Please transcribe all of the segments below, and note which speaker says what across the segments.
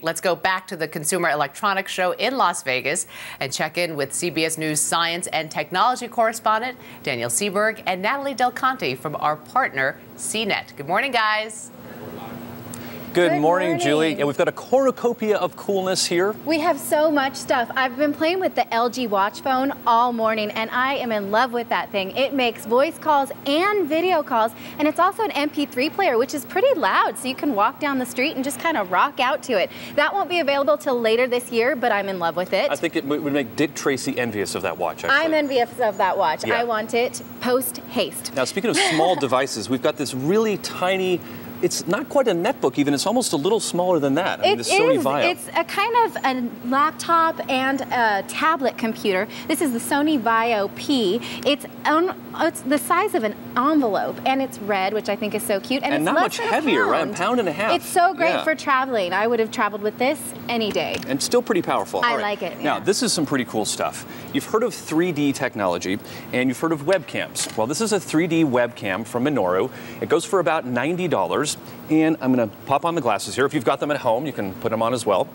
Speaker 1: let's go back to the Consumer Electronics Show in Las Vegas and check in with CBS News science and technology correspondent Daniel Sieberg and Natali Del Conte from our partner, CNET. Good morning, guys.
Speaker 2: Good morning, Julie. Yeah, we've got a cornucopia of coolness here.
Speaker 3: We have so much stuff. I've been playing with the LG Watch phone all morning, and I am in love with that thing. It makes voice calls and video calls, and it's also an MP3 player, which is pretty loud, so you can walk down the street and just kind of rock out to it. That won't be available till later this year, but I'm in love with it.
Speaker 2: I think it would make Dick Tracy envious of that watch, actually.
Speaker 3: I'm envious of that watch.
Speaker 2: Yeah.
Speaker 3: I want it post-haste.
Speaker 2: Now, speaking of small devices, we've got this really tiny, it's not quite a netbook even, it's almost a little smaller than that. I mean, the Sony Vaio.
Speaker 3: It's a kind of a laptop and a tablet computer. This is the Sony Vaio P. It's the size of an envelope, and it's red, which I think is so cute. And it's
Speaker 2: not
Speaker 3: less
Speaker 2: much
Speaker 3: than
Speaker 2: heavier, right?
Speaker 3: a
Speaker 2: pound and a half.
Speaker 3: It's so great for traveling. I would have traveled with this any day.
Speaker 2: And still pretty powerful.
Speaker 3: I like it.
Speaker 2: Now, this is some pretty cool stuff. You've heard of 3D technology, and you've heard of webcams. Well, this is a 3D webcam from Minoru. It goes for about $90, and I'm going to pop on the glasses here. If you've got them at home, you can put them on as well.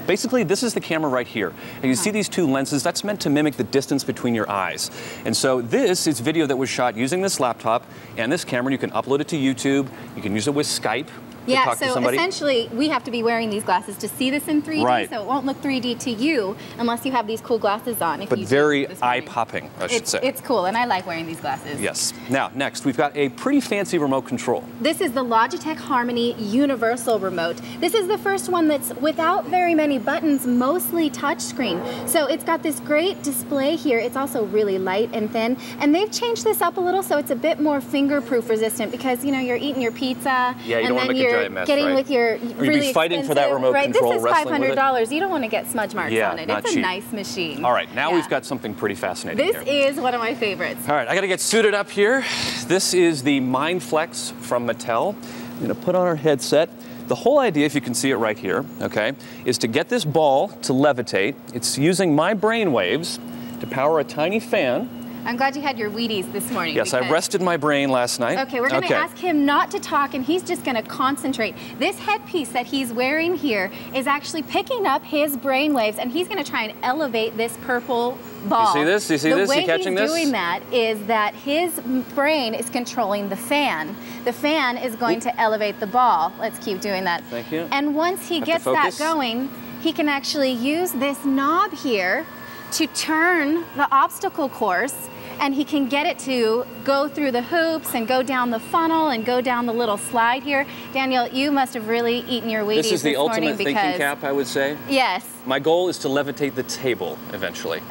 Speaker 2: Basically, this is the camera right here. And you see these two lenses, that's meant to mimic the distance between your eyes. And so this is video that was shot using this laptop and this camera. You can upload it to YouTube. You can use it with Skype.
Speaker 3: Yeah, so essentially we have to be wearing these glasses to see this in 3D, so it won't look 3D to you unless you have these cool glasses on.
Speaker 2: But very eye-popping, I should say.
Speaker 3: It's cool, and I like wearing these glasses.
Speaker 2: Yes. Now, next, we've got a pretty fancy remote control.
Speaker 3: This is the Logitech Harmony Universal Remote. This is the first one that's without very many buttons, mostly touchscreen. So it's got this great display here. It's also really light and thin, and they've changed this up a little so it's a bit more fingerproof resistant because, you know, you're eating your pizza, and then you're getting with your really
Speaker 2: be fighting for that remote control,
Speaker 3: this is $500. You don't want to get smudge marks on it. It's a nice machine.
Speaker 2: All right, now we've got something pretty fascinating
Speaker 3: here. This is one of my favorites.
Speaker 2: All right, I got to get suited up here. This is the MindFlex from Mattel. I'm going to put on our headset. The whole idea, if you can see it right here, okay, is to get this ball to levitate. It's using my brain waves to power a tiny fan.
Speaker 3: I'm glad you had your Wheaties this morning.
Speaker 2: Yes, I rested my brain last night.
Speaker 3: Okay, we're going to ask him not to talk, and he's just going to concentrate. This headpiece that he's wearing here is actually picking up his brain waves, and he's going to try and elevate this purple ball.
Speaker 2: You see this? You see this? You catching this?
Speaker 3: The way he's doing that is that his brain is controlling the fan. The fan is going to elevate the ball. Let's keep doing that.
Speaker 2: Thank you.
Speaker 3: And once he gets that going, he can actually use this knob here to turn the obstacle course, and he can get it to go through the hoops and go down the funnel and go down the little slide here. Daniel, you must have really eaten your Wheaties this morning.
Speaker 2: This is the ultimate thinking cap, I would say.
Speaker 3: Yes.
Speaker 2: My goal is to levitate the table eventually.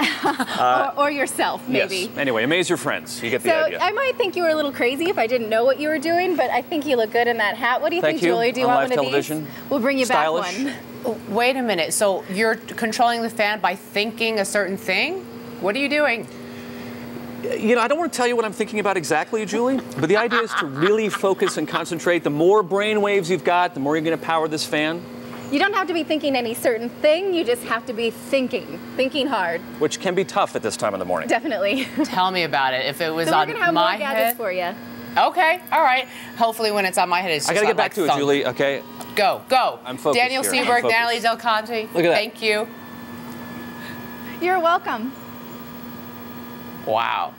Speaker 3: Or yourself, maybe.
Speaker 2: Yes. Anyway, amaze your friends. You get the idea.
Speaker 3: I might think you were a little crazy if I didn't know what you were doing, but I think you look good in that hat. What do you think, Julie? Do you want one of these? We'll bring you back one.
Speaker 1: Wait a minute. So you're controlling the fan by thinking a certain thing? What are you doing?
Speaker 2: You know, I don't want to tell you what I'm thinking about exactly, Julie, but the idea is to really focus and concentrate. The more brain waves you've got, the more you're going to power this fan.
Speaker 3: You don't have to be thinking any certain thing, you just have to be thinking hard.
Speaker 2: Which can be tough at this time in the morning.
Speaker 3: Definitely.
Speaker 1: Tell me about it. If it was
Speaker 3: on my head.
Speaker 1: So
Speaker 3: we're going to have more gadgets for you.
Speaker 1: Okay, all right. Hopefully when it's on my head, it's just
Speaker 2: I got to get back to it, Julie, okay?
Speaker 1: Go.
Speaker 2: I'm focused
Speaker 1: Daniel Sieberg, Natali Del Conte.
Speaker 2: Look at that.
Speaker 1: Thank you.
Speaker 3: You're welcome.
Speaker 1: Wow.